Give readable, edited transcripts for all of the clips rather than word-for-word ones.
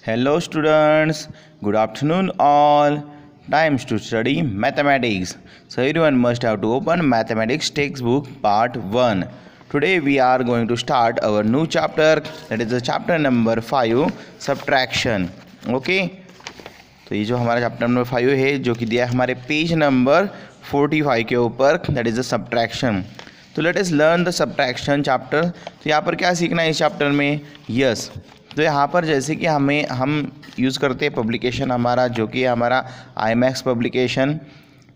Hello students, good afternoon all. Times to study mathematics. So everyone must have to open mathematics textbook part 1. Today we are going to start our new chapter, that is the chapter number 5, subtraction. Okay? तो ये जो हमारा chapter number 5 है जो कि दिया है हमारे पेज नंबर 45 के ऊपर, दैट इज़ द सब्ट्रैक्शन. तो let us learn the subtraction chapter. तो यहाँ पर क्या सीखना है इस चैप्टर में? यस. तो यहाँ पर जैसे कि हम यूज़ करते हैं पब्लिकेशन हमारा जो कि हमारा IMAX पब्लिकेशन.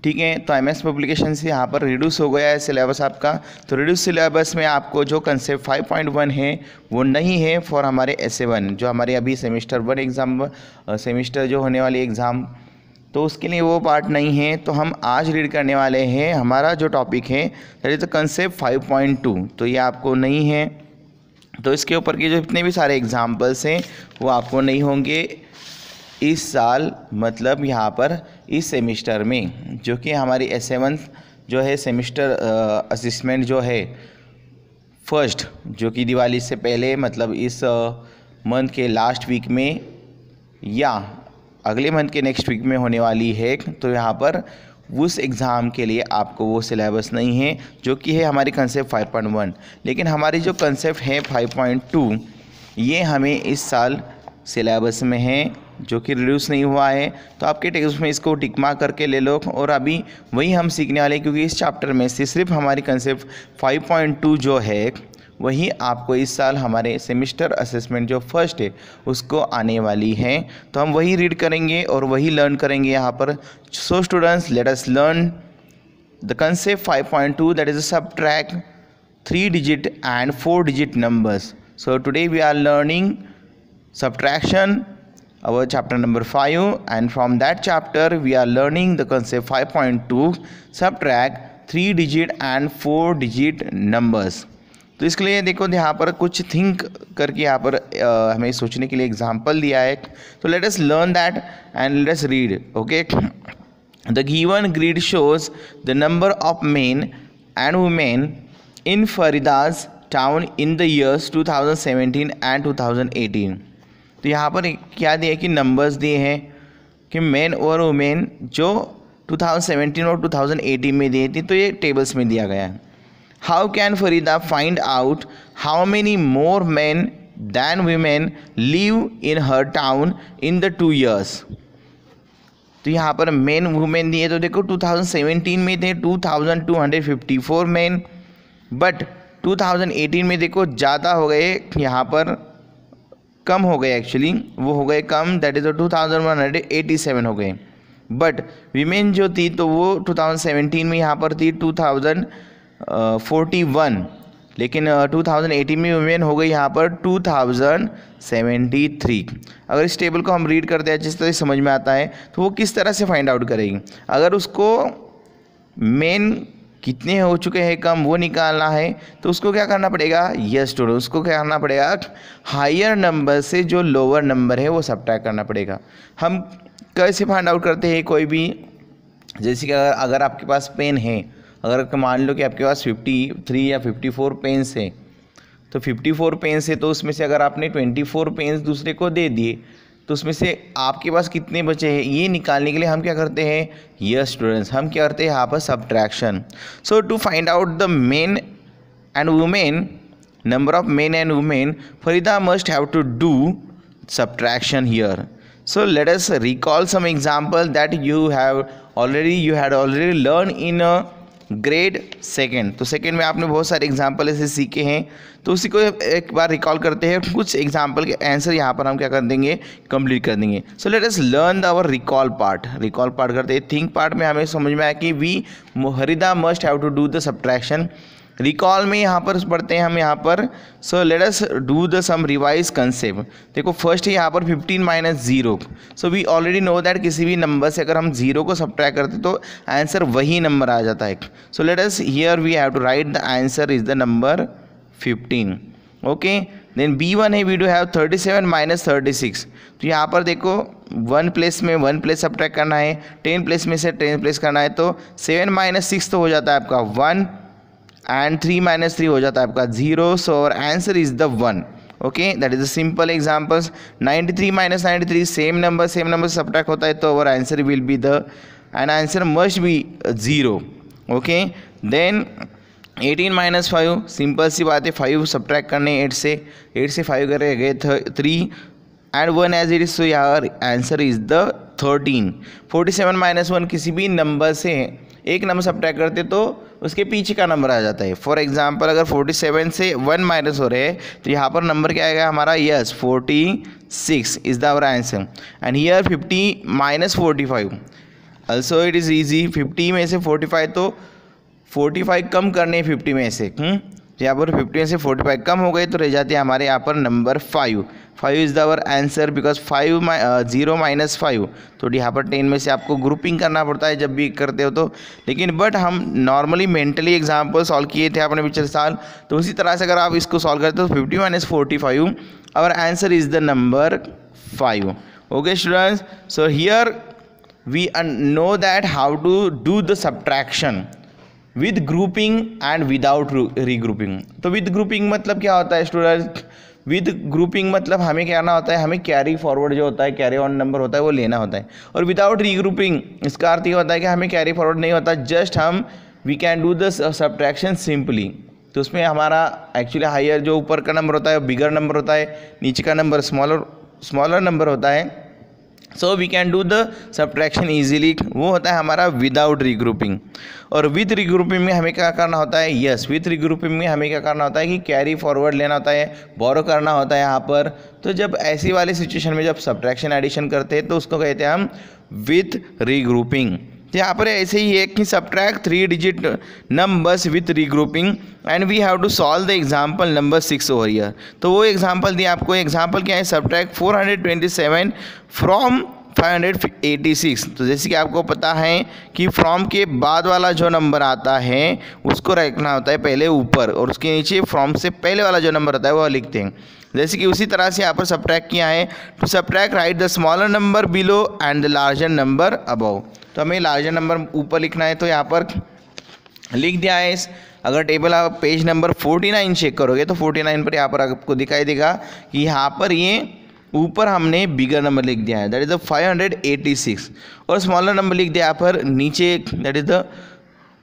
ठीक है, तो IMAX पब्लिकेशन से यहाँ पर रिड्यूस हो गया है सिलेबस आपका. तो रिड्यूस सिलेबस में आपको जो कंसेप्ट 5.1 है वो नहीं है फॉर हमारे SA1 जो हमारे अभी सेमेस्टर 1 एग्ज़ाम सेमेस्टर जो होने वाली एग्ज़ाम, तो उसके लिए वो पार्ट नहीं है. तो हम आज रीड करने वाले हैं हमारा जो टॉपिक है दैट इज़ द कंसेप्ट 5.2. तो ये आपको नहीं है. तो इसके ऊपर के जो जितने भी सारे एग्जाम्पल्स हैं वो आपको नहीं होंगे इस साल, मतलब यहाँ पर इस सेमिस्टर में, जो कि हमारी SA1 जो है सेमिस्टर असेसमेंट जो है फर्स्ट, जो कि दिवाली से पहले मतलब इस मंथ के लास्ट वीक में या अगले मंथ के नेक्स्ट वीक में होने वाली है. तो यहाँ पर उस एग्ज़ाम के लिए आपको वो सिलेबस नहीं है जो कि है हमारी कंसेप्ट 5.1. लेकिन हमारी जो कंसेप्ट है 5.2 ये हमें इस साल सिलेबस में है जो कि रिड्यूस नहीं हुआ है. तो आपके टेक्स्ट में इसको टिक मार्क करके ले लो. और अभी वही हम सीखने वाले हैं क्योंकि इस चैप्टर में से सिर्फ हमारी कंसेप्ट 5.2 जो है वही आपको इस साल हमारे सेमिस्टर असेसमेंट जो फर्स्ट है उसको आने वाली है. तो हम वही रीड करेंगे और वही लर्न करेंगे यहाँ पर. So students, late us learn the concept 5.2 that is subtract 3 digit and 4 digit numbers. So today we are learning subtraction, our chapter number 5, and from that chapter we are learning the concept 5.2 subtract 3 digit and 4 digit numbers. तो इसके लिए देखो यहाँ पर कुछ think करके यहाँ पर हमें सोचने के लिए एग्जाम्पल दिया है. तो let us learn that and let us read. Okay, the given grid shows the number of men and women in Farida's town in the years 2017 and 2018. तो यहाँ पर क्या दिया है कि नंबर्स दिए हैं कि मेन और वुमेन जो 2017 और 2018 में दिए थे, तो ये टेबल्स में दिया गया है. How can Farida find out how many more men than women live in her town in the 2 years? तो यहाँ पर मेन वुमेन दिए तो देखो 2017 में थे 2254 मेन, बट 2018 में देखो ज़्यादा हो गए, यहाँ पर कम हो गए एक्चुअली, वो हो गए कम, दैट इज़ 2187 हो गए. बट वीमेन जो थी तो वो 2017 में यहाँ पर थी 2041, लेकिन 2018 में वुमेन हो गई यहाँ पर 2073. अगर इस टेबल को हम रीड करते हैं जिस तरह समझ में आता है तो वो किस तरह से फाइंड आउट करेगी. अगर उसको मेन कितने हो चुके हैं कम वो निकालना है तो उसको क्या करना पड़ेगा? यस स्टूडेंट, उसको क्या करना पड़ेगा? हायर नंबर से जो लोअर नंबर है वो सब्ट्रैक्ट करना पड़ेगा. हम कैसे फाइंड आउट करते हैं? कोई भी, जैसे कि अगर आपके पास पेन है, अगर मान लो कि आपके पास 53 या 54 पेन्स है, तो 54 पेन्स है तो उसमें से अगर आपने 24 पेन्स दूसरे को दे दिए तो उसमें से आपके पास कितने बचे हैं ये निकालने के लिए हम क्या करते हैं? यस स्टूडेंट्स, हम क्या करते हैं यहाँ पर? Subtraction. So to find out the men and women, number of men and women, Farida must have to do subtraction here. So let us recall some example that you had already learned in grade second. तो second में आपने बहुत सारे example ऐसे सीखे हैं, तो उसी को एक बार रिकॉल करते हैं. कुछ एग्जाम्पल के आंसर यहाँ पर हम क्या कर देंगे? कंप्लीट कर देंगे. So let us learn our recall part. Recall part करते हैं. थिंक पार्ट में हमें समझ में आया कि Farida must have to do the subtraction. Recall में यहाँ पर पढ़ते हैं हम यहाँ पर. So let us do the sum revise concept. देखो फर्स्ट है यहाँ पर 15 - 0. So we already know that किसी भी नंबर से अगर हम 0 को सब्ट्रैक्ट करते तो आंसर वही नंबर आ जाता है. So let us here we have to write the answer is the number 15. Okay, then B1 है, वी डू हैव 37 - 36. तो यहाँ पर देखो 1 प्लेस में 1 प्लेस सब्ट्रैक्ट करना है, 10 प्लेस में से 10 प्लेस करना है, तो 7 - 6 तो हो जाता है आपका 1 एंड 3 - 3 हो जाता है आपका 0. So our answer is the 1. Okay, that is the simple examples. 93 minus 93 same number subtract होता है, तो our answer will be the and answer must be 0. Okay, then 18 minus 5 simple सी बात है, 5 सब्ट्रैक्ट करने 8 से 5 करेंगे 3 एंड 1 एज इट इज, सो यार आंसर इज द 13. 47 माइनस 1 किसी भी नंबर से एक नंबर सब्ट्रैक्ट करते तो उसके पीछे का नंबर आ जाता है. फॉर एग्जांपल अगर 47 से 1 माइनस हो रहे हैं तो यहाँ पर नंबर क्या आएगा हमारा, yes 46 is the our answer. And here 50 minus 45 also it is easy. 50 में से 45 तो 45 कम करने 50 में से, तो यहाँ पर 50 में से 45 कम हो गए तो रह जाते हैं हमारे यहाँ पर number 5. 5 is the our answer because 0 minus 5. तो यहाँ पर 10 में से आपको ग्रुपिंग करना पड़ता है जब भी करते हो तो, लेकिन बट हम नॉर्मली मेंटली एग्जाम्पल सॉल्व किए थे अपने पिछले साल, तो उसी तरह से अगर आप इसको सॉल्व करते हो तो 50 minus 45 our answer is the number 5. Okay students, so here we know that how to do the subtraction with grouping and without regrouping. तो विद ग्रुपिंग मतलब क्या होता है स्टूडेंट्स, विद ग्रुपिंग मतलब हमें क्या करना होता है, हमें कैरी फॉरवर्ड जो होता है, कैरी ऑन नंबर होता है वो लेना होता है. और विदाउट रीग्रुपिंग इसका अर्थ ये होता है कि हमें कैरी फॉरवर्ड नहीं होता, जस्ट हम we can do the subtraction simply. तो उसमें हमारा एक्चुअली हायर जो ऊपर का नंबर होता है बिगर नंबर होता है, नीचे का नंबर स्मॉलर नंबर होता है. So we can do the subtraction easily, वो होता है हमारा विदाउट रीग्रुपिंग. और विद रीग्रुपिंग में हमें क्या करना होता है, यस विद रीग्रुपिंग में हमें क्या करना होता है कि कैरी फॉरवर्ड लेना होता है, बोरो करना होता है यहाँ पर. तो जब ऐसी वाली सिचुएशन में जब सब्ट्रैक्शन एडिशन करते हैं तो उसको कहते हैं हम विद रीग्रुपिंग. तो यहाँ पर ऐसे ही है कि subtract 3 digit numbers with regrouping and we have to solve the example number 6 over here. तो वो एग्जाम्पल दिया आपको. एग्जाम्पल क्या है, सब्ट्रैक्ट 427 फ्रॉम 586. तो जैसे कि आपको पता है कि फ्रॉम के बाद वाला जो नंबर आता है उसको रखना होता है पहले ऊपर, और उसके नीचे फ्रॉम से पहले वाला जो नंबर आता है वो लिखते हैं. जैसे कि उसी तरह से यहाँ पर सब्ट्रैक्ट किया है. To subtract write the smaller number below and the larger number above. तो हमें लार्जर नंबर ऊपर लिखना है, तो यहाँ पर लिख दिया है. अगर टेबल आप पेज नंबर 49 चेक करोगे तो 49 पर यहाँ पर आपको दिखाई देगा कि यहाँ पर ये ऊपर हमने बिगर नंबर लिख दिया है, दैट इज़ द 586, और स्मॉलर नंबर लिख दिया यहाँ पर नीचे, दैट इज़ द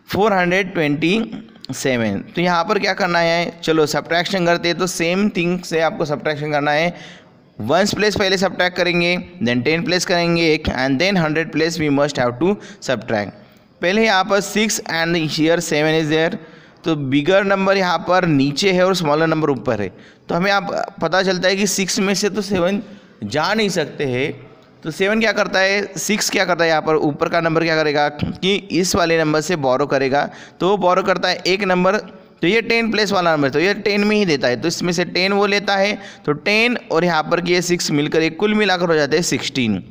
427. तो यहाँ पर क्या करना है, चलो सब्ट्रैक्शन करते हैं तो सेम थिंग से आपको सब्ट्रैक्शन करना है. 1 प्लेस पहले सब्ट्रैक्ट करेंगे, देन 10 प्लेस करेंगे एक, and then 100 place we must have to subtract. पहले यहाँ पर 6 एंड हियर 7 इज देयर. तो बिगर नंबर यहाँ पर नीचे है और स्मॉलर नंबर ऊपर है. तो हमें आप पता चलता है कि 6 में से तो 7 जा नहीं सकते हैं. तो 7 क्या करता है, 6 क्या करता है, यहाँ पर ऊपर का नंबर क्या करेगा कि इस वाले नंबर से बोरो करेगा. तो वो बोरो करता है एक नंबर, तो ये 10 प्लेस वाला नंबर, तो ये 10 में ही देता है. तो इसमें से 10 वो लेता है, तो 10 और यहाँ पर कि ये 6 मिलकर एक कुल मिलाकर हो जाते हैं 16.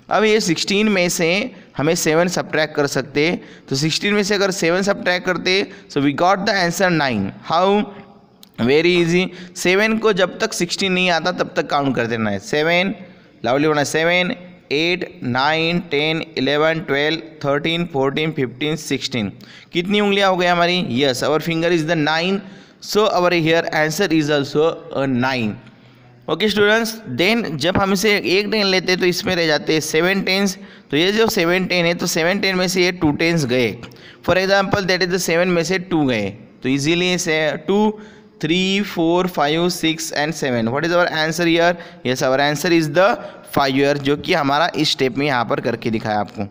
अब ये 16 में से हमें 7 सब्ट्रैक्ट कर सकते. तो 16 में से अगर 7 सब्ट्रैक्ट करते so we got the answer 9. How, very easy. 7 को जब तक 16 नहीं आता तब तक काउंट कर देना है. 7 लाउडली होना, 7 8 9 10 11 12 13 14 15 16. कितनी उंगलियां हो गई हमारी, yes our finger is the 9. So our here answer is also 9. Okay students, then जब हम इसे एक 10 लेते हैं तो इसमें रह जाते हैं 7 10s. तो ये जो 7 10 है तो 7 10 में से ये 2 10s गए. For example that is the 7 में से 2 गए, तो इजीली से 2 3 4 5 6 and 7. What is our answer here, yes our answer is the 5 year, जो कि हमारा इस स्टेप में यहाँ पर करके दिखाया आपको.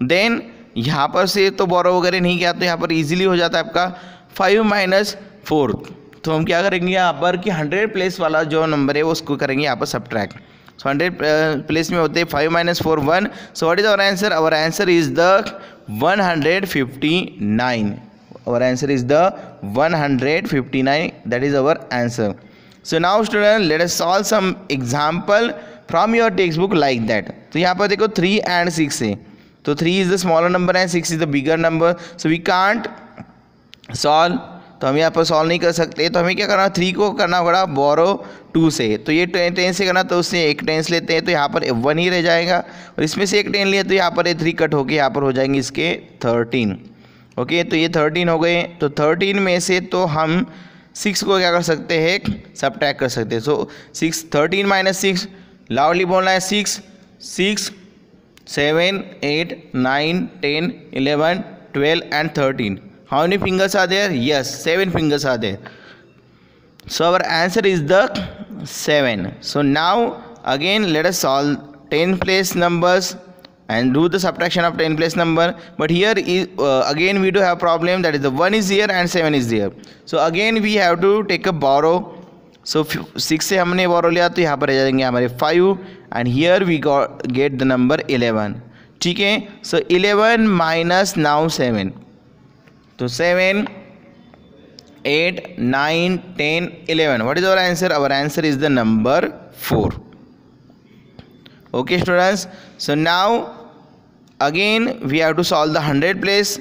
देन यहाँ पर से तो बोरो वगैरह नहीं किया, तो यहाँ पर इजीली हो जाता है आपका 5 माइनस 4. तो हम क्या करेंगे यहाँ पर कि 100 प्लेस वाला जो नंबर है वो उसको करेंगे यहाँ पर सब्ट्रैक्ट. सो 100 प्लेस में होते हैं 5 minus 4 1. So what is our answer, our answer is the 159. Our answer is the 159, that is our answer. So now student let us solve some example from your text book like that. तो यहाँ पर देखो 3 and 6 है, तो 3 is the smaller number and 6 is the bigger number. So we can't solve, तो हम यहाँ पर सॉल्व नहीं कर सकते. तो हमें क्या करना, 3 को करना होगा बोरो 2 से. तो ये 10 से करना, तो उससे एक 10 लेते हैं, तो यहाँ पर 1 ही रह जाएगा. और इसमें से एक 10 लिया तो यहाँ पर 3 कट होके यहाँ पर हो जाएंगे इसके 13. ओके, तो ये 13 हो गए. तो 13 में से तो हम 6 को क्या कर सकते हैं, सबट्रैक्ट कर सकते हैं. सो 6 13 माइनस 6, लाउडली बोलना है. 6 6 7 8 9 10 11 12 and 13. How many fingers are there? Yes, 7 fingers are there. So our answer is the 7. So now again let us solve 10 place numbers and do the subtraction of 10 place number. But here is again we do have problem, that is the 1 is here and 7 is there. So again we have to take a borrow. So 6 से हमने borrow लिया तो यहाँ पर रह जाएंगे हमारे 5 and here we get the number 11. ठीक है. So 11 minus now 7. तो 7 8 9 10 11. What is our answer? Our answer is the number 4. Okay students, so now again we have to solve the 100 place.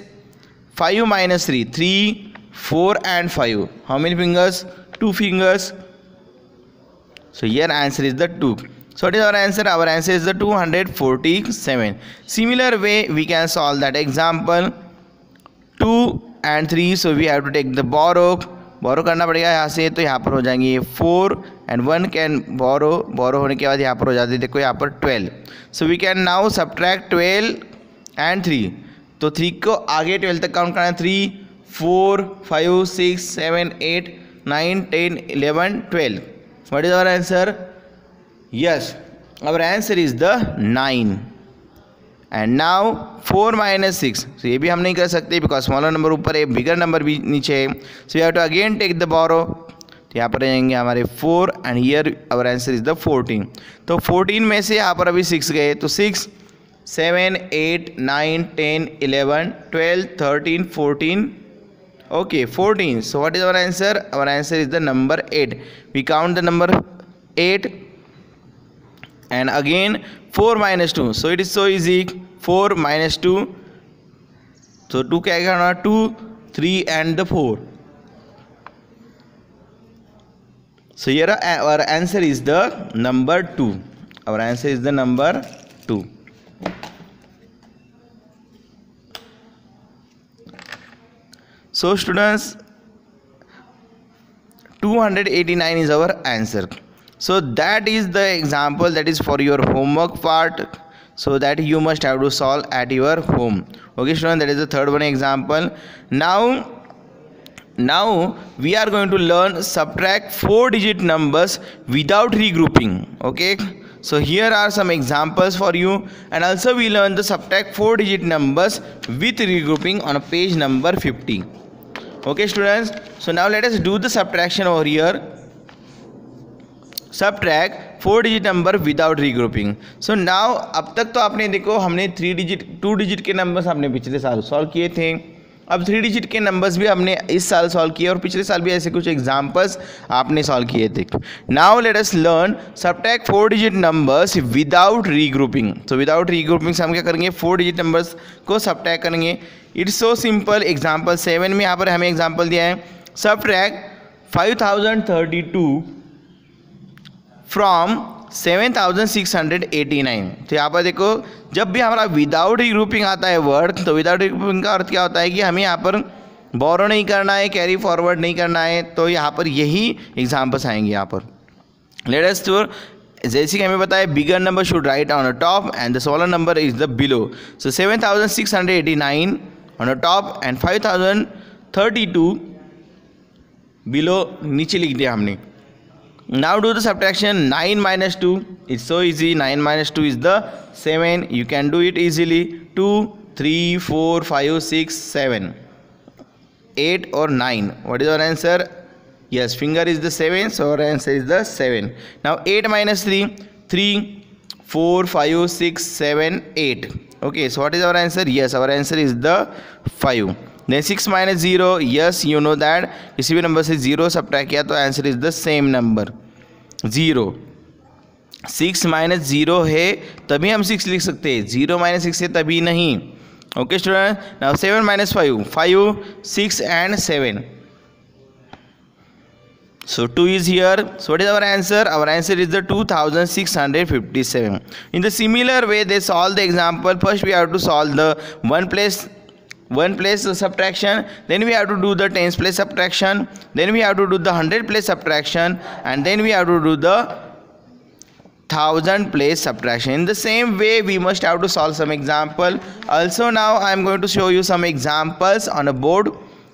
5 minus 3, 3 4 and 5. How many fingers? 2 fingers. So here answer is the 2. So what is our answer? Our answer is the 247. Similar way we can solve that example. 2 and 3, so we have to take the borrow करना पड़ेगा यहाँ से. तो यहाँ पर हो जाएंगे ये 4 and 1 कैन बोरो होने के बाद यहाँ पर हो जाती है, देखो यहाँ पर 12. So we can now subtract 12 and 3. तो 3 को आगे 12 तक काउंट करना है. 3 4 5 6 7 8 9 10 11 12. What is our answer? Yes, our answer is the 9. And now 4 minus 6. So ये भी हम नहीं कर सकते बिकॉज स्मॉलर नंबर ऊपर है, बिगर नंबर भी नीचे है. So you have to again take the borrow. तो यहाँ पर रहेंगे हमारे 4 and here our answer is the 14. तो 14 में से यहाँ पर अभी 6 गए, तो 6 7 8 9 10 11 12 13 14. Okay, 14. So what is our answer? Our answer is the number 8. We count the number 8 and again 4 minus 2. So it is so easy. 4 minus 2. So 2 क्या करना? 2 3 and the 4. So here our answer is the number 2. Our answer is the number 2. So students, 289 is our answer. So that is the example that is for your homework part, so that you must have to solve at your home. Okay students, that is the third one example. Now we are going to learn subtract 4-digit numbers without regrouping. Okay, so here are some examples for you, and also we learn the subtract 4-digit numbers with regrouping on page number 50. Okay students, so now let us do the subtraction over here. Subtract 4-digit number without regrouping. So now अब तक तो आपने देखो हमने 2 digit के numbers हमने पिछले साल सॉल्व किए थे. अब 3 डिजिट के नंबर्स भी हमने इस साल सॉल्व किए और पिछले साल भी ऐसे कुछ एग्जांपल्स आपने सॉल्व किए थे. Now let us learn subtract 4 digit numbers without regrouping. तो विदाउट रीग्रुपिंग से हम क्या करेंगे? 4 डिजिट नंबर्स को सब्ट्रैक्ट करेंगे. It's so simple. एग्जाम्पल 7 में यहाँ पर हमें एग्जाम्पल दिया है, सब्ट्रैक्ट 5032 फ्रॉम 7689. तो यहाँ पर देखो जब भी हमारा विदाउट रीग्रुपिंग आता है वर्ड, तो विदाउट रीग्रुपिंग का अर्थ क्या होता है कि हमें यहाँ पर बोरो नहीं करना है, कैरी फॉरवर्ड नहीं करना है. तो यहाँ पर यही एग्जाम्पल्स आएंगे यहाँ पर. लेट अस टू, जैसे कि हमें पता है bigger number should write on the top and the smaller number is the below. So 7689 on the top and 5032 below नीचे लिख दिया हमने. Now do the subtraction. 9 minus 2. It's so easy. 9 minus 2 is the 7. You can do it easily. 2 3 4 5 6 7 8 or 9. What is our answer? Yes, finger is the 7, so our answer is the 7. Now 8 minus 3. 3 4 5 6 7 8. Okay, so what is our answer? Yes, our answer is the 5. Then 6 minus 0. Yes, you know that किसी भी number से 0 subtract किया तो answer is the same number 0. 6 minus 0 है तभी हम 6 लिख सकते हैं, 0 माइनस 6 है तभी नहीं. Okay student. Now 7 minus 5. 5 6 and 7. So 2 is here. So what is our answer? Our answer is the 2657. In the similar way they solve the example. First we have to solve the 1 place 1 place subtraction, then we have to do the tens place subtraction, then we have to do the 100 place subtraction, and then we have to do the 1000 place subtraction. In the same way we must have to solve some example. Also now I am going to show you some examples on a board.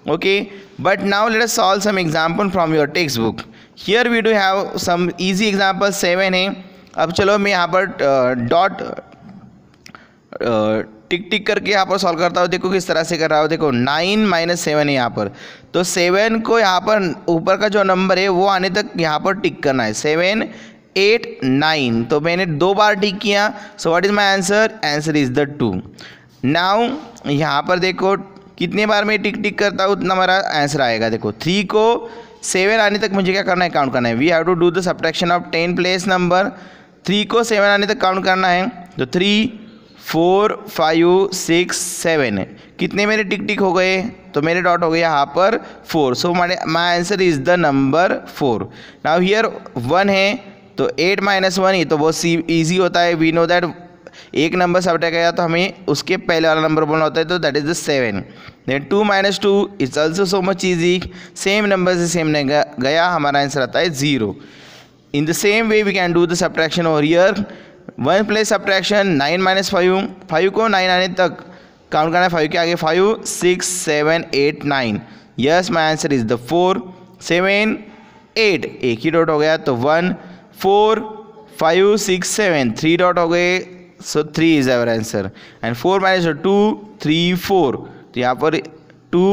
Okay, but now let us solve some example from your textbook. Here we do have some easy example 7 है. अब चलो मैं यहाँ पर dot टिक टिक करके यहाँ पर solve करता हूँ. देखो किस तरह से कर रहा हूँ. देखो 9 - 7 है यहाँ पर, तो 7 को यहाँ पर ऊपर का जो नंबर है वो आने तक यहाँ पर टिक करना है. 7 8 9, तो मैंने 2 बार टिक किया. सो what is my answer? Answer is the 2. Now यहाँ पर देखो कितने बार मैं टिक टिक करता हूँ उतना मेरा आंसर आएगा. देखो 3 को 7 आने तक मुझे क्या करना है? काउंट करना है. We have to do the subtraction of 10 place number. 3 को 7 आने तक काउंट करना है. तो 3 4 5 6 7 कितने मेरे टिक टिक हो गए? तो मेरे डॉट हो गए यहाँ पर 4. So my answer is the number 4. Now here 1 है, तो 8 - 1 ये तो बहुत ईजी होता है. वी नो दैट एक नंबर सब्ट्रैक्ट किया तो हमें उसके पहले वाला नंबर बोलना होता है, तो that is the 7. Then 2 - 2 it's also so much easy. Same number से सेम नहीं गया, हमारा आंसर आता है 0. In the same way we can do the subtraction over here. 1 place subtraction 9 - 5. 5 को 9 आने तक काउंट करना है. 5 के आगे 5 6 7 8 9. Yes my answer is the 4. 7 8 एक ही डॉट हो गया, तो 1 4 5 6 7 3 डॉट हो गए. सो 3 इज आवर आंसर. एंड 4 - 2 3 4, तो यहाँ पर 2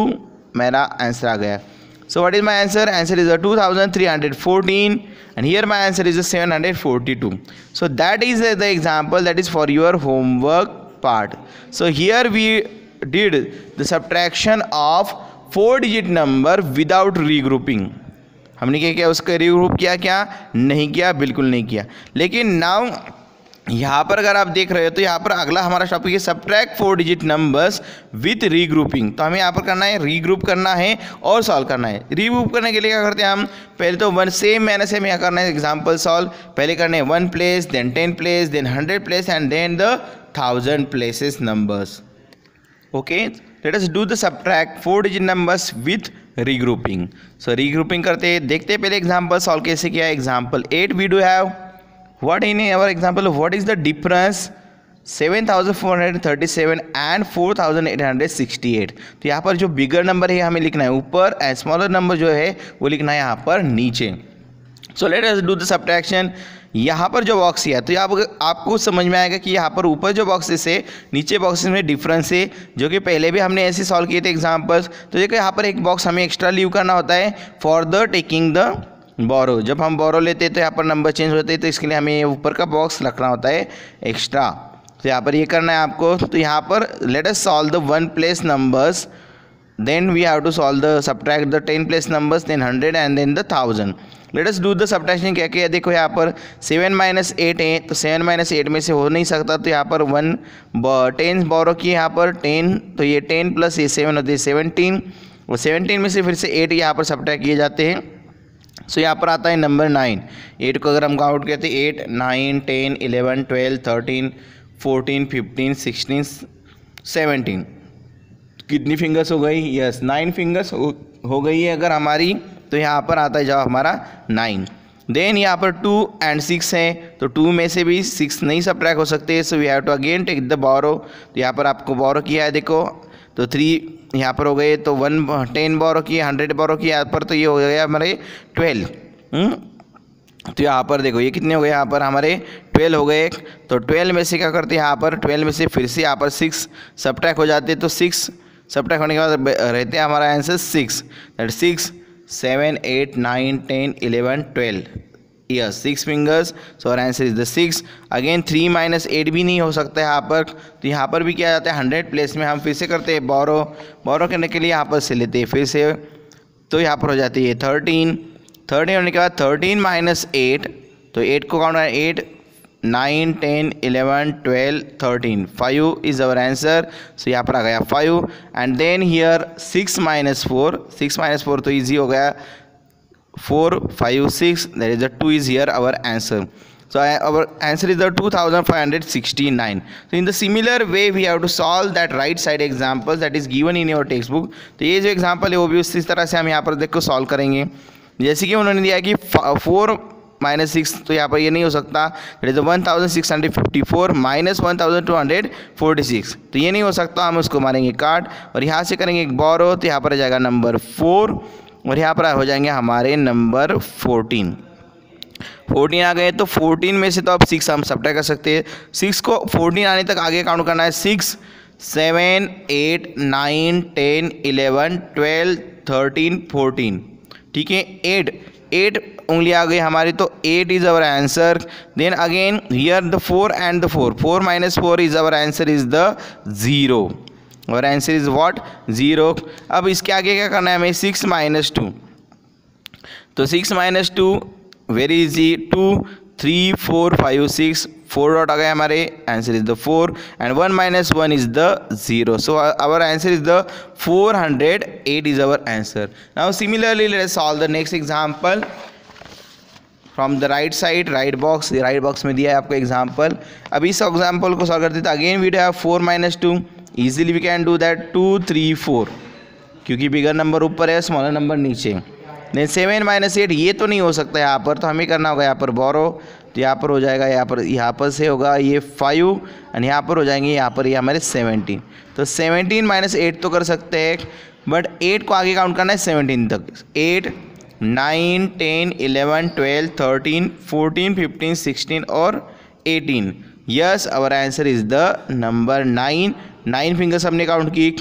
मेरा आंसर आ गया. So what is my answer? Answer is 2314, and here my answer is 742. So that is the example that is for your homework part. So here we did the subtraction of 4-digit number without regrouping. हमने क्या किया? उसका regroup किया? क्या नहीं किया, बिल्कुल नहीं किया. लेकिन नाउ यहाँ पर अगर आप देख रहे हो तो यहाँ पर अगला हमारा टॉपिक है subtract 4-digit numbers with regrouping. तो हमें यहाँ पर करना है, रीग्रुप करना है और सॉल्व करना है. रीग्रुप करने के लिए क्या करते हैं हम? पहले तो 1 सेम मैंने से यहाँ करना है एग्जाम्पल सॉल्व. पहले करने हैं 1 place, then 10 place, then 100 place, and then the 1000 places numbers. Okay, let us do the subtract 4-digit numbers with regrouping. So regrouping करते हैं, देखते हैं पहले एग्जाम्पल सॉल्व कैसे किया. Example 8 we do have what in our example, what is the difference 7437 and 4868. तो यहाँ पर जो बिगर नंबर है हमें लिखना है ऊपर, एंड स्मॉलर नंबर जो है वो लिखना है यहाँ पर नीचे. सो let us do the subtraction. यहाँ पर जो बॉक्स है तो यहाँ आपको समझ में आएगा कि यहाँ पर ऊपर जो बॉक्सेस है नीचे बॉक्सेस में डिफरेंस है, जो कि पहले भी हमने ऐसे सॉल्व किए थे एग्जाम्पल्स. तो देखो यहाँ पर एक बॉक्स हमें एक्स्ट्रा लीव करना होता है फॉर द टेकिंग द बोरो. जब हम बोरो लेते हैं तो यहाँ पर नंबर चेंज होते हैं, तो इसके लिए हमें ऊपर का बॉक्स रखना होता है एक्स्ट्रा. तो यहाँ पर ये करना है आपको. तो यहाँ पर let us solve the 1 place numbers, then we have to solve the subtract the 10 place numbers, then 100 and then the 1000. Let us do the subtraction. क्या किया? देखो यहाँ पर 7 - 8 है, तो 7 - 8 में से हो नहीं सकता, तो यहाँ पर 10 बोरो किए यहाँ पर 10, तो ये 10 प्लस ये 7 होते हैं 17, और 17 में से फिर से 8 यहाँ पर सब्ट्रैक्ट किए जाते हैं. सो यहाँ पर आता है नंबर 9. 8 को अगर हम काउंट करते हैं 8 9 10 11 12 13 14 15 16 17, कितनी फिंगर्स हो गई? यस 9 फिंगर्स हो गई है अगर हमारी. तो यहाँ पर आता है जवाब हमारा 9. देन यहाँ पर 2 and 6 है, तो 2 में से भी 6 नहीं सब्ट्रैक्ट हो सकते. So we have to again take the borrow. तो यहाँ पर आपको बोरो किया है, देखो तो 3 यहाँ पर हो गए, तो 10 बोरो किए, 100 बोरो किए यहाँ पर, तो ये हो गया हमारे 12. तो यहाँ पर देखो ये कितने हो गए? यहाँ पर हमारे 12 हो गए. तो 12 में से क्या करते हैं? यहाँ पर 12 में से फिर से यहाँ पर 6 सब्ट्रैक्ट हो जाते हैं, तो 6 सब्ट्रैक्ट होने के बाद रहते हैं हमारा answer 6. That 6 7 8 9 10 11 12. Yes 6 fingers. So our answer is the 6. Again 3 - 8 भी नहीं हो सकता है यहाँ पर, तो यहाँ पर भी किया जाता है 100 प्लेस में हम फिर से करते हैं बोरो. बोरो करने के लिए यहाँ पर से लेते हैं फिर से, तो यहाँ पर हो जाती है 13. 13 होने के बाद 13 - 8, तो 8 को काउंट करना 8 9 10 11 12 13. 5 इज अवर आंसर. सो यहाँ पर आ गया 5. And then here 6 - 4. 6 - 4 तो ईजी हो गया. 4 5 6, that is the 2 is here our answer. So our answer is the 2569. So in the similar way we have to solve that right side example that is given in your textbook. तो ये जो example है वो भी उसी तरह से हम यहाँ पर देखो सॉल्व करेंगे. जैसे कि उन्होंने दिया कि 4 माइनस 6, तो यहाँ पर ये नहीं हो सकता. दैट इज 1654 माइनस 1246, तो ये नहीं हो सकता. हम उसको मारेंगे काट और यहाँ से करेंगे एक बोरो, तो यहाँ पर आ जाएगा नंबर 4 और यहाँ पर हो जाएंगे हमारे नंबर 14 आ गए. तो 14 में से तो अब 6 हम सब्ट्रैक्ट कर सकते हैं. 6 को 14 आने तक आगे काउंट करना है. 6 7 8 9 10 11 12 13 14. ठीक है, 8 उंगली आ गई हमारी, तो 8 is our answer. Then again here the 4 and the 4 minus 4 is our answer is the 0. और आंसर इज व्हाट 0. अब इसके आगे क्या करना है हमें 6 माइनस 2. तो 6 माइनस 2 वेरी इजी. 2 3 4 5 6 4 डॉट आ गए हमारे. Answer is the 4 and 1 minus 1 is the 0. So our answer is the 408 is our answer. Now similarly let us solve the next example from the right side. Right box में दिया है आपको example. अब इस example को solve करते तो again we have 4 minus 2. Easily we can do that 2 3 4, क्योंकि बिगर नंबर ऊपर है स्मॉलर नंबर नीचे. देन 7 माइनस 8, ये तो नहीं हो सकता यहाँ पर, तो हमें करना होगा यहाँ पर बोरो. तो यहाँ पर हो जाएगा यहाँ पर से होगा ये 5 एंड यहाँ पर हो जाएंगे यहाँ पर ये हमारे 17. तो 17 माइनस 8 तो कर सकते हैं, बट 8 को आगे काउंट करना है 17 तक. 8 9 10 11 12 13 14 15 16 और 18. Yes, our answer is the number 9. 9 fingers हमने काउंट की.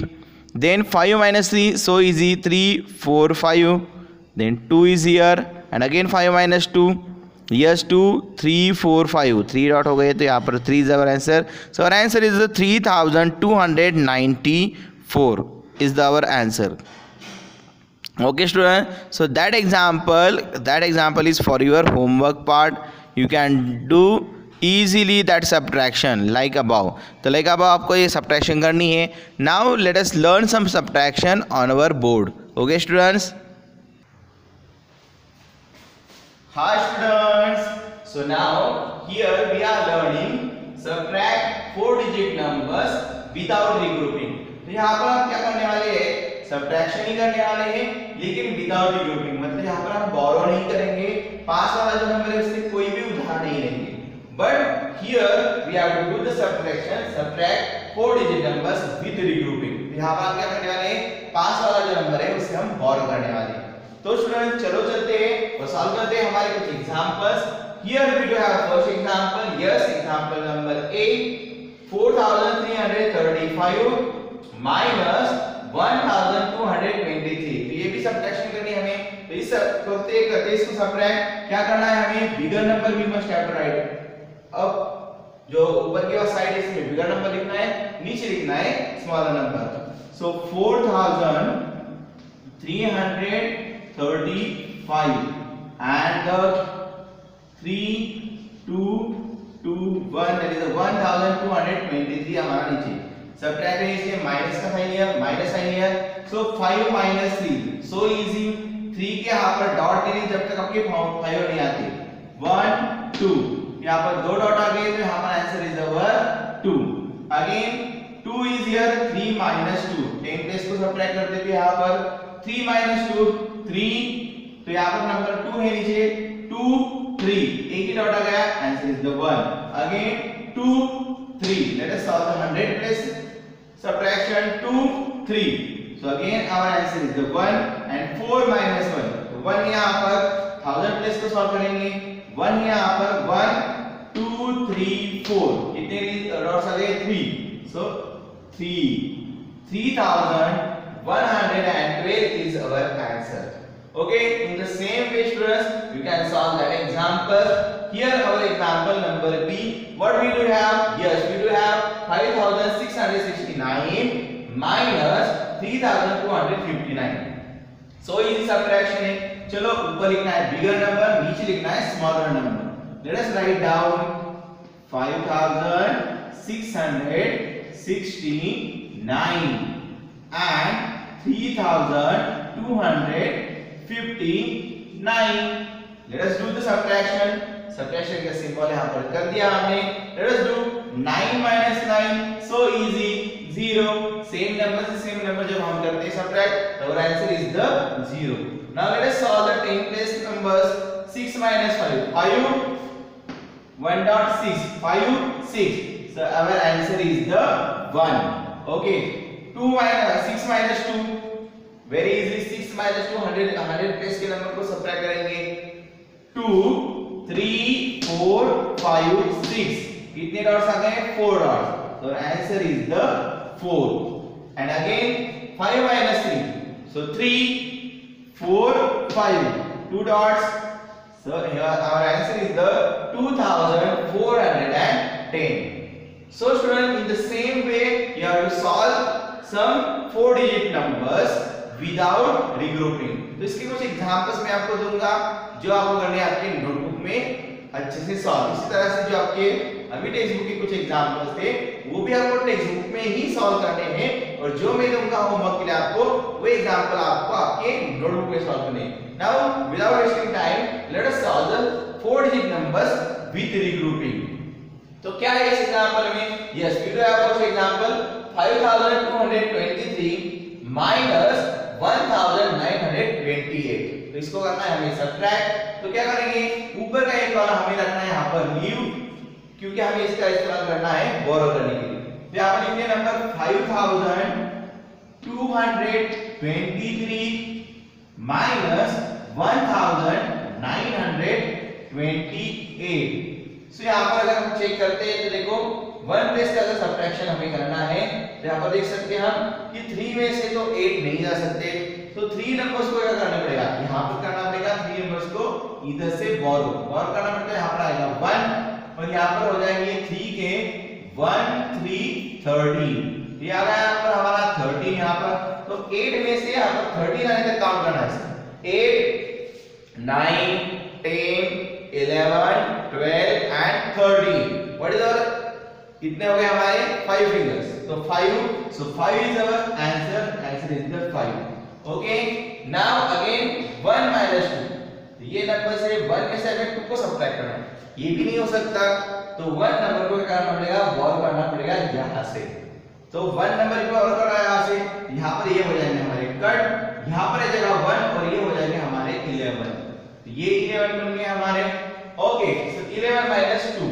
Then 5 minus 3, so easy. 3 4 5. Then 2 is here and again 5 minus 2. Yes 2 3 4 5, 3 dot हो गए, तो यहाँ पर 3 is our answer. So our answer is the 3294 is the our answer. Okay student, so that example is for your homework part. You can do easily that subtraction like above. तो like above आपको ये subtraction करनी है. Now let us learn some subtraction on our board. Okay students. Hi students. So now here we are learning subtract 4-digit numbers without regrouping. तो यहाँ पर हम क्या करने वाले हैं, सब्ट्रैक्शन ही करने वाले हैं, लेकिन विदाउट रिग्रुपिंग. मतलब यहाँ पर हम बोरो नहीं करेंगे. पास वाला जो नंबर है उससे कोई भी उधार नहीं लेंगे. But here we have to do the subtraction, subtract 4-digit numbers with regrouping. यहाँ पर हम क्या करने वाले हैं, पास वाला जो नंबर है उससे हम बोरो करने वाले हैं. तो स्टूडेंट चलो चलते हैं और सॉल्व करते हैं हमारे कुछ examples. Here we do have first example. Yes, example number 8. 4335 minus 1223. तो ये भी सब्ट्रैक्शन करनी है हमें. तो इस करते इसको सब्ट्रैक्ट क्या करना है हमें, bigger number we must have to write. अब जो ऊपर की साइड है इसमें बिगर नंबर लिखना है, नीचे लिखना है smaller number. So 4335 and the 3 2 2 1 that is 1223 हमारा नीचे. सब्ट्रैक्ट है इसलिए माइनस का साइन लिया, माइनस साइन लिया. सो 5 माइनस 3, सो इजी. 3 के यहाँ पर डॉट नहीं, जब तक आपके 5 नहीं आते. 1 2, यहाँ पर 2 डॉट आ गए, तो यहाँ पर answer is our 2. Again 2 is here. 3 minus 2, 10 plus को सब्ट्रैक्ट करते थे यहाँ पर. 3 माइनस 2 3, तो यहाँ पर नंबर 2 है नीचे. 2 3, एक ही डॉट आ गया, answer is the 1. Again 2 3. Let us solve the 100 place subtraction. 2 3. So again our answer is the 1 and 4 minus 1. तो 1 यहाँ पर 1000 place को सॉल्व करेंगे. 1 यहाँ पर 1 2 3 4, कितने डॉट्स आ गए 3. So 3 3112 is our answer. Okay, in the same way students you can solve that example. Here our example number B, what we do have, yes we do have 5669 minus 3259. so easy subtraction है. चलो ऊपर लिखना है bigger number, नीचे लिखना है smaller number. let us write down 5669 and 3259. Let us do the subtraction. Subtraction का symbol यहाँ पर कर दिया हमने। Late us do 9 minus 9, so easy, 0. Same number से सेम नंबर जब हम करते हैं सब्ट्रैक्ट तो our answer is the 0. Now let us solve the 10 place numbers. 6 minus 5, 1.6, 5, 6. So our answer is the 1. Okay. 6 minus 2, very easy. 6 minus 2, 100 place के number को subtract करेंगे। 2, 3, 4, 5, 6. कितने डॉट्स आ गए? 4 dots. So answer is the 4. And again 5 minus 3. So 3, 4, 5. 2 dots. So here our answer is the 2410. So students, in the same way you have to solve some 4-digit numbers without regrouping. तो इसके कुछ examples मैं आपको दूंगा जो आपको करने हैं आपके नोटबुक में अच्छे से सॉल्व। इसी तरह से जो आपके अभी टेक्स्ट बुक के कुछ एग्जांपल्स थे वो भी आपको टेक्स्ट बुक में ही सॉल्व करने हैं, और जो मैं दूंगा होमवर्क के लिए आपको वो एग्जांपल आपको आपके नोटबुक में सॉल्व करने हैं। Now without wasting time late us solve the 4-digit numbers with regrouping. तो क्या है इस एग्जांपल में? Yes, we do have first example 5223 minus 1928. तो इसको करना है हमें सब्ट्रैक्ट। तो क्या करेंगे? ऊपर का एक वाला हमें रखना है यहाँ पर लीव, क्योंकि हमें इसका इस्तेमाल करना है बोरो करने के लिए। तो यहाँ पर लिखिए नंबर 5223 minus 1928. सो यहाँ पर अगर हम चेक करते हैं तो देखो 1 प्लेस का अगर सब्ट्रैक्शन हमें करना है तो यहाँ पर देख सकते हैं हम कि 3 में से तो 8 नहीं जा सकते, तो 3 नंबर्स को क्या करना पड़ेगा? यहाँ पर करना पड़ेगा 3 नंबर्स को इधर से बोरो करना पड़ता है। यहाँ पर आएगा 1 और यहाँ पर हो जाएंगे 3 के 1 3 13। ये आ गया यहाँ पर हमारा 13 यहाँ पर। तो 8 में से यहाँ पर 13 आने तक काउंट करना है। 8 9 10 11 12 and 13. What is our? कितने हो गए हमारे? 5 फिंगर्स। तो 5, so 5 is our answer. Answer is the 5. Okay. Now again 1 minus 2. ये नंबर से 1 में से हमें 2 को सब्ट्रैक्ट करना है, ये भी नहीं हो सकता। तो 1 नंबर को क्या करना पड़ेगा? वॉल करना पड़ेगा यहाँ से। तो 1 नंबर को वॉल करना है यहाँ से, यहाँ पर ये हो जाएंगे हमारे कट, यहाँ पर जगह 1 और ये हो जाएंगे हमारे 11। तो ये 11 बन गए हमारे। ओके, सो 11 minus 2.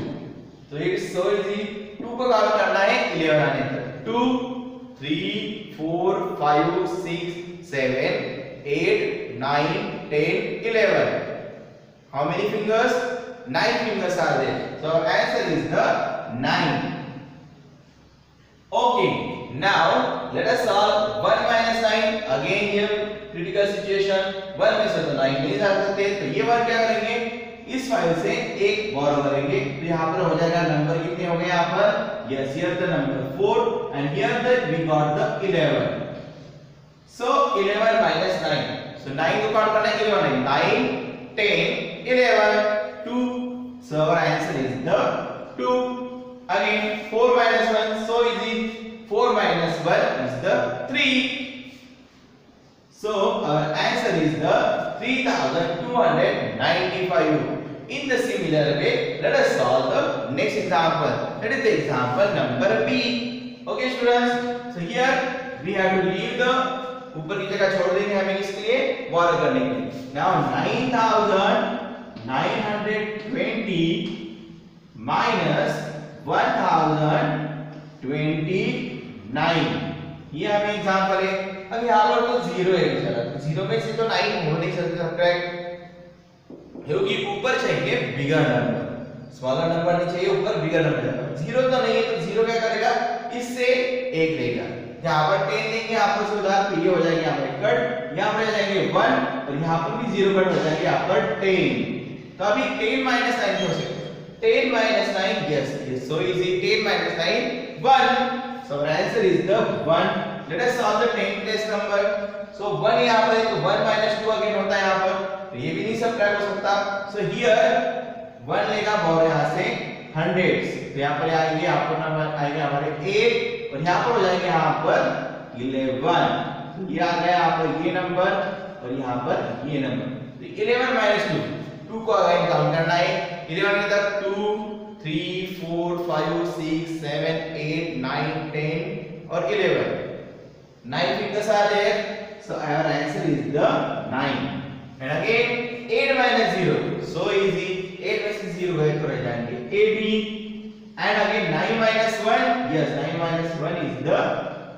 तो इट इज सो इजी। 2 को काउंट करना है 11 आने तक। 2 3 4 5 6 7 8 9 10 11. How many fingers? 9 fingers are there. So our answer is the 9. Okay, now let us solve 1 minus 9. Again here critical situation. 1 में से तो 9 नहीं जा सकते, तो ये 1 क्या करेंगे? इस फाइल से एक बोरो करेंगे। तो यहाँ पर हो जाएगा नंबर कितने हो गए यहाँ पर? Yes, here the number 4 and here that we got the 11. So 11 minus 9. So 9 को काउंट करना है 11 9 10 11 2. So our answer is the 2. Again 4 minus 1, so easy. 4 minus 1 is the 3. So our answer is the 3295. In the similar way, let us solve the next example. That is the example number B. Okay students, so here we have to leave the ऊपर की जगह छोड़ देंगे हमें इसके लिए बोरो करने के लिए। Now 9920 minus 1029, ये हमें एग्जांपल है। अब यहाँ पर तो 0 है बेचारा, तो 0 में से तो 9 हो नहीं सकते सब्ट्रैक्ट, क्योंकि ऊपर चाहिए बिगर नंबर, स्मॉलर नंबर नहीं चाहिए, ऊपर बिगर नंबर। 0 तो नहीं है, तो 0 क्या करेगा? इससे 1 लेगा। यहाँ पर 10 देंगे आपस में उधार, तो ये हो जाएंगे यहाँ पर कट, यहाँ पर जाएंगे 1 और यहाँ पर भी 0 कट हो जाएंगे यहाँ पर 10। तो अभी 10 minus 9 हो सकते हैं। 10 minus 9, yes, yes, so easy. 10 minus 9 1. So our answer is the 1. Let us solve the 10 place number. So 1 यहाँ पर है, तो 1 minus 2 अगेन होता है यहाँ पर, तो ये भी नहीं सब्ट्रैक्ट हो सकता। So here 1 लेगा बोरो यहाँ से हंड्रेड्स, तो यहाँ पर आएंगे आपको नंबर आएंगे हमारे 8 और यहाँ पर हो जाएंगे यहाँ पर 11। ये आ गया यहाँ पर ये नंबर और यहाँ पर ये नंबर। तो 11 minus 2, 2 2 को अगेन काउंट करना है, 11 तक 2 3 4 5 6 7 8 9 10 और 11. 9 fingers are there, so our answer is the 9. And again 8 minus 0, so easy. 8 में से 0 गए तो रह जाएंगे 8. And again 9 minus 1, yes, 9 minus 1 is the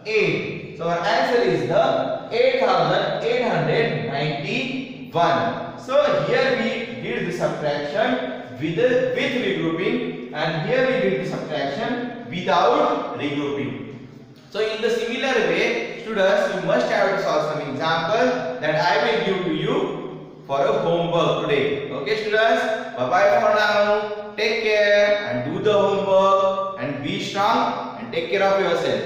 8. So our answer is the 8891. So here we did the subtraction with regrouping, and here we did the subtraction without regrouping. So in the similar way, students, you must have to solve some example that I will give to you for a homework today. Okay students, bye bye for now. Take care and do the homework and be strong and take care of yourself.